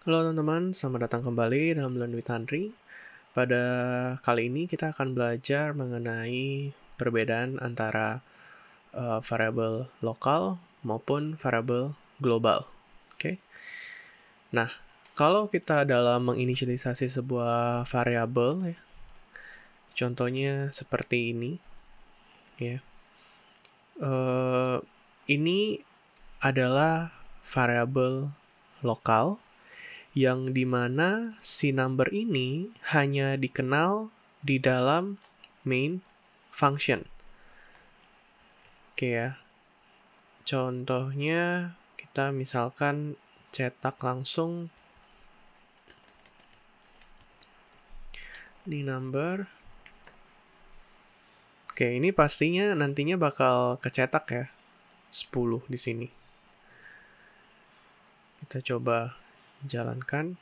Halo teman-teman, selamat datang kembali dalam Learn with Andri. Pada kali ini kita akan belajar mengenai perbedaan antara variabel lokal maupun variabel global. Oke. Nah, kalau kita dalam menginisialisasi sebuah variabel, ya, contohnya seperti ini, ya. Ini adalah variabel lokal yang dimana si number ini hanya dikenal di dalam main function. Oke ya. Contohnya kita misalkan cetak langsung di number. Oke, ini pastinya nantinya bakal kecetak ya. 10 di sini. Kita coba jalankan.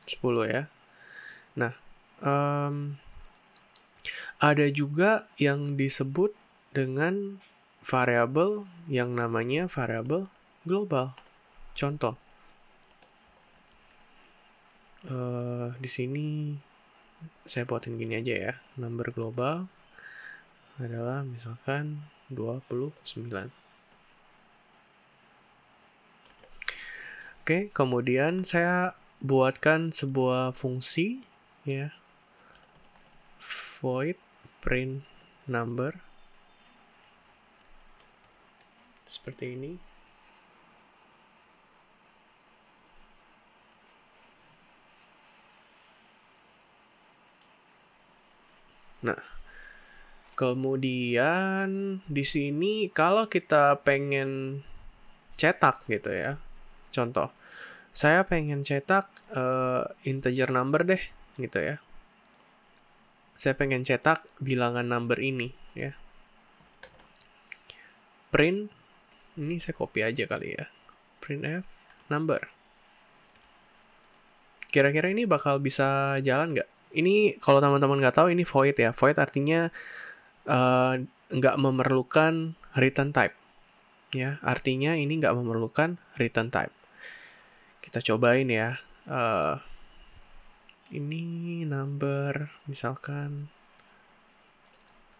Sepuluh ya. Nah, ada juga yang disebut dengan variabel yang namanya variabel global. Contoh, di sini saya buatin gini aja ya. Number global adalah misalkan 29. Oke, kemudian saya buatkan sebuah fungsi ya. Void print number seperti ini. Nah, kemudian di sini kalau kita pengen cetak gitu ya. Contoh, saya pengen cetak integer number deh gitu ya. Saya pengen cetak bilangan number ini ya. Print, ini saya copy aja kali ya. Printf number. Kira-kira ini bakal bisa jalan nggak? Ini kalau teman-teman nggak tahu ini void ya. Void artinya nggak memerlukan return type. Ya, artinya ini nggak memerlukan return type. Kita cobain ya. Ini number, misalkan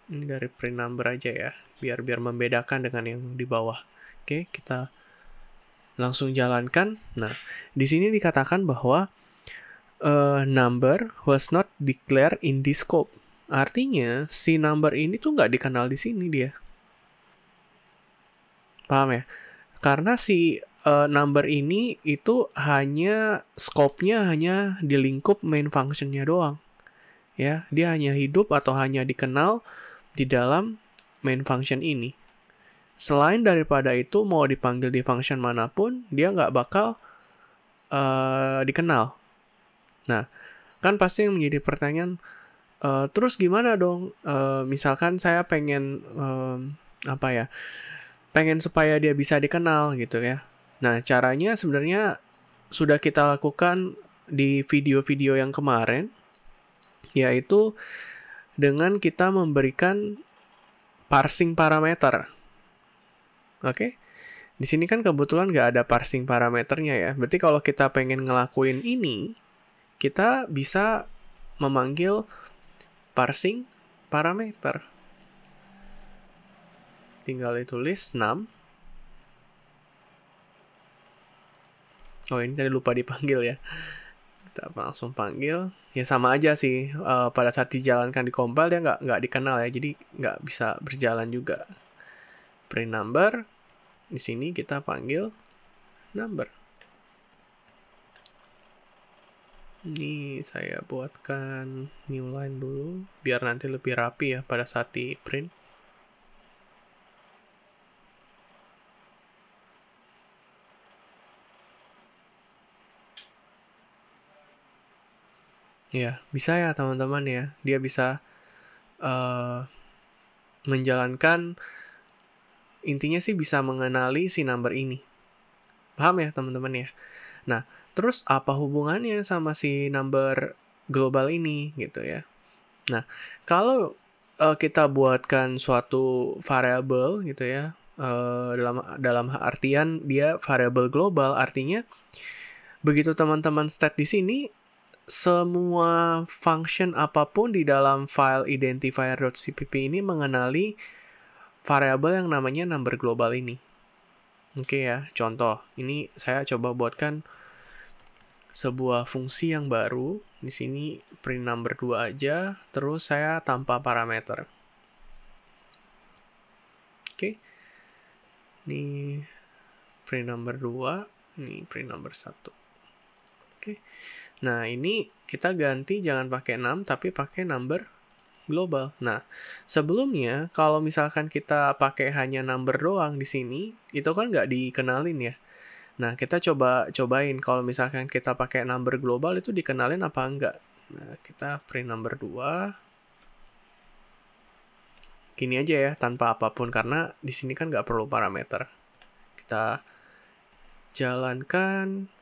ini dari print number aja ya, biar membedakan dengan yang di bawah. Oke, kita langsung jalankan. Nah, di sini dikatakan bahwa number was not declared in this scope. Artinya si number ini tuh nggak dikenal di sini dia. Paham ya? Karena si number ini itu hanya scope-nya hanya di lingkup main function-nya doang. Ya, dia hanya hidup atau hanya dikenal di dalam main function ini. Selain daripada itu, mau dipanggil di function manapun, dia nggak bakal dikenal. Nah, kan pasti yang menjadi pertanyaan, terus gimana dong? Misalkan saya pengen pengen supaya dia bisa dikenal gitu ya. Nah, caranya sebenarnya sudah kita lakukan di video-video yang kemarin, yaitu dengan kita memberikan parsing parameter. Oke? Di sini kan kebetulan nggak ada parsing parameternya ya. Berarti kalau kita pengen ngelakuin ini, kita bisa memanggil parsing parameter. Tinggal ditulis num. Oh, ini tadi lupa dipanggil ya. Kita langsung panggil. Ya sama aja sih. Pada saat dijalankan di compile dia nggak dikenal ya. Jadi nggak bisa berjalan juga. Print number. Di sini kita panggil number. Ini saya buatkan new line dulu. Biar nanti lebih rapi ya pada saat di print. Ya, bisa ya teman-teman ya. Dia bisa menjalankan, intinya sih bisa mengenali si number ini. Paham ya teman-teman ya? Nah, terus apa hubungannya sama si number global ini gitu ya? Nah, kalau kita buatkan suatu variabel gitu ya, dalam artian dia variabel global, artinya begitu teman-teman state di sini, semua function apapun di dalam file identifier.cpp ini mengenali variabel yang namanya number global ini. Oke ya, contoh. Ini saya coba buatkan sebuah fungsi yang baru. Di sini print number 2 aja, terus saya tanpa parameter. Oke. Ini print number 2, ini print number 1. Oke. Nah, ini kita ganti jangan pakai num tapi pakai number global. Nah, sebelumnya kalau misalkan kita pakai hanya number doang di sini, itu kan nggak dikenalin ya. Nah, kita cobain kalau misalkan kita pakai number global itu dikenalin apa enggak. Nah, kita print number 2. Gini aja ya, tanpa apapun, karena di sini kan nggak perlu parameter. Kita jalankan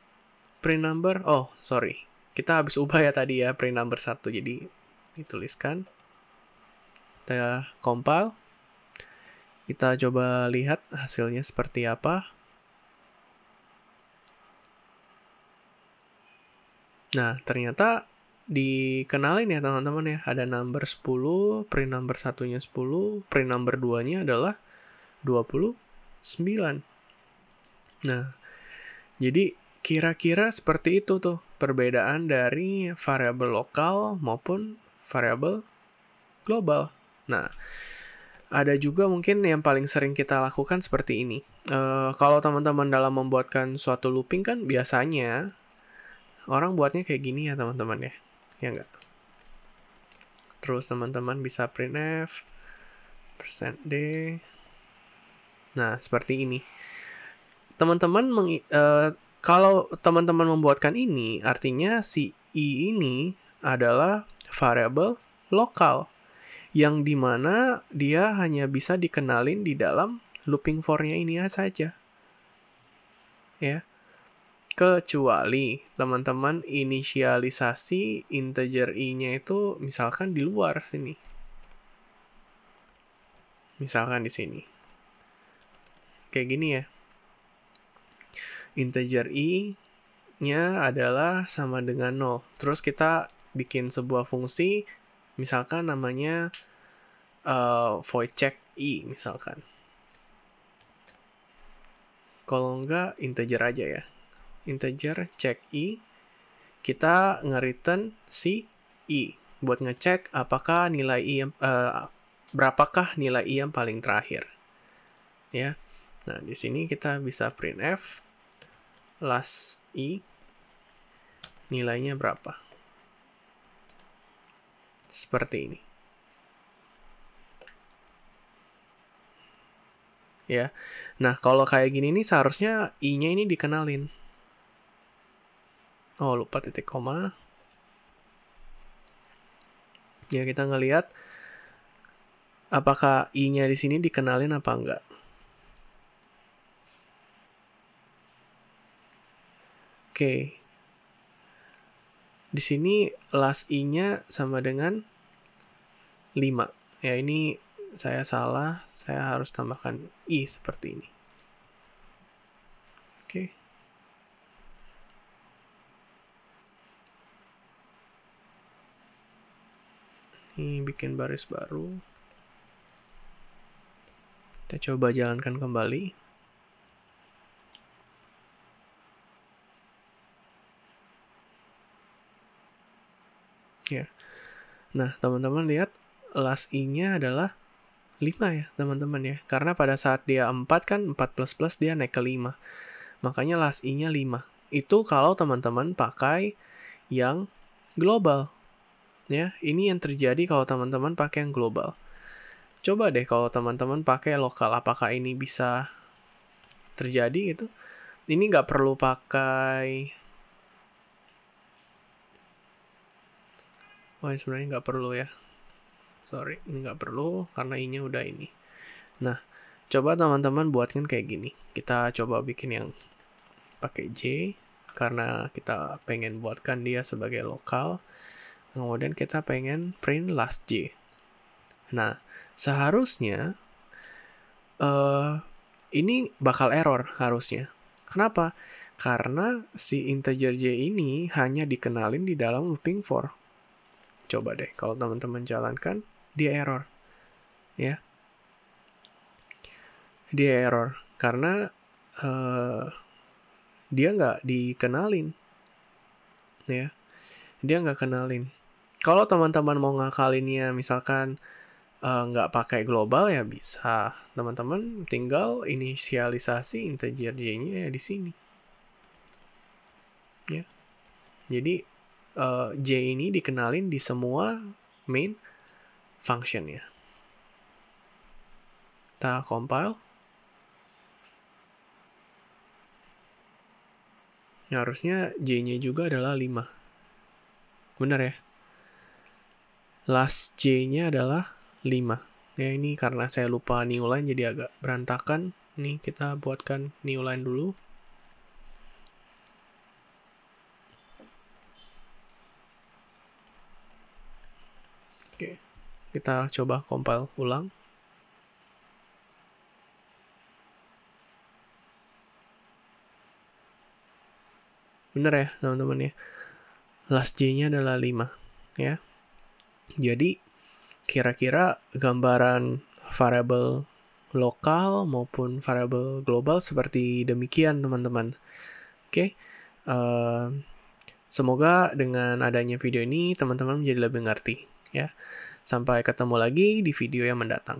print number. Oh, sorry. Kita habis ubah ya tadi ya, print number 1. Jadi, dituliskan. Kita compile. Kita coba lihat hasilnya seperti apa. Nah, ternyata dikenalin ya teman-teman ya. Ada number 10, print number 1-nya 10, print number 2-nya adalah 29. Nah, jadi kira-kira seperti itu tuh perbedaan dari variabel lokal maupun variabel global. Nah, ada juga mungkin yang paling sering kita lakukan seperti ini. Kalau teman-teman dalam membuatkan suatu looping kan biasanya orang buatnya kayak gini ya teman-teman ya. Ya enggak? Terus teman-teman bisa printf %d. Nah, seperti ini. Teman-teman kalau teman-teman membuatkan ini, artinya si i ini adalah variabel lokal yang dimana dia hanya bisa dikenalin di dalam looping for-nya ini saja. Ya. Kecuali teman-teman inisialisasi integer i-nya itu misalkan di luar sini. Misalkan di sini. Kayak gini ya. Integer i-nya adalah sama dengan 0. Terus kita bikin sebuah fungsi, misalkan namanya void check i misalkan. Kalau enggak, integer aja ya. Integer check i, kita nge-return si i buat ngecek apakah nilai i berapakah nilai i yang paling terakhir. Ya. Nah, di sini kita bisa printf last i nilainya berapa. Seperti ini. Ya. Nah, kalau kayak gini nih seharusnya i-nya ini dikenalin. Oh, lupa titik koma. Ya, kita ngelihat apakah i-nya di sini dikenalin apa enggak. Oke. Di sini last i-nya sama dengan 5. Ya, ini saya salah. Saya harus tambahkan i seperti ini. Oke. Ini bikin baris baru. Kita coba jalankan kembali. Ya. Nah, teman-teman lihat last i-nya adalah 5 ya, teman-teman ya. Karena pada saat dia 4 kan 4 plus dia naik ke 5. Makanya last i-nya 5. Itu kalau teman-teman pakai yang global. Ya, ini yang terjadi kalau teman-teman pakai yang global. Coba deh kalau teman-teman pakai lokal, apakah ini bisa terjadi gitu? Ini nggak perlu pakai. Oh, sebenarnya nggak perlu ya. Sorry, ini nggak perlu karena i-nya udah ini. Nah, coba teman-teman buatkan kayak gini. Kita coba bikin yang pakai J karena kita pengen buatkan dia sebagai lokal. Kemudian kita pengen print last J. Nah, seharusnya ini bakal error harusnya. Kenapa? Karena si integer J ini hanya dikenalin di dalam looping for. Coba deh, kalau teman-teman jalankan, dia error. Ya, dia error. Karena dia nggak dikenalin. Ya, dia nggak kenalin. Kalau teman-teman mau ngakalinnya misalkan nggak pakai global ya bisa. Teman-teman tinggal inisialisasi integer J-nya ya di sini. Ya. Jadi J ini dikenalin di semua main function-nya. Kita compile. Nah, harusnya J-nya juga adalah 5. Benar ya? Last J-nya adalah 5. Ya, ini karena saya lupa new line jadi agak berantakan. Nih, kita buatkan new line dulu. Oke, kita coba compile ulang. Bener ya, teman-teman ya. Last J-nya adalah 5. Ya. Jadi, kira-kira gambaran variabel lokal maupun variabel global seperti demikian, teman-teman. Oke. Semoga dengan adanya video ini, teman-teman menjadi lebih ngerti. Ya. Sampai ketemu lagi di video yang mendatang.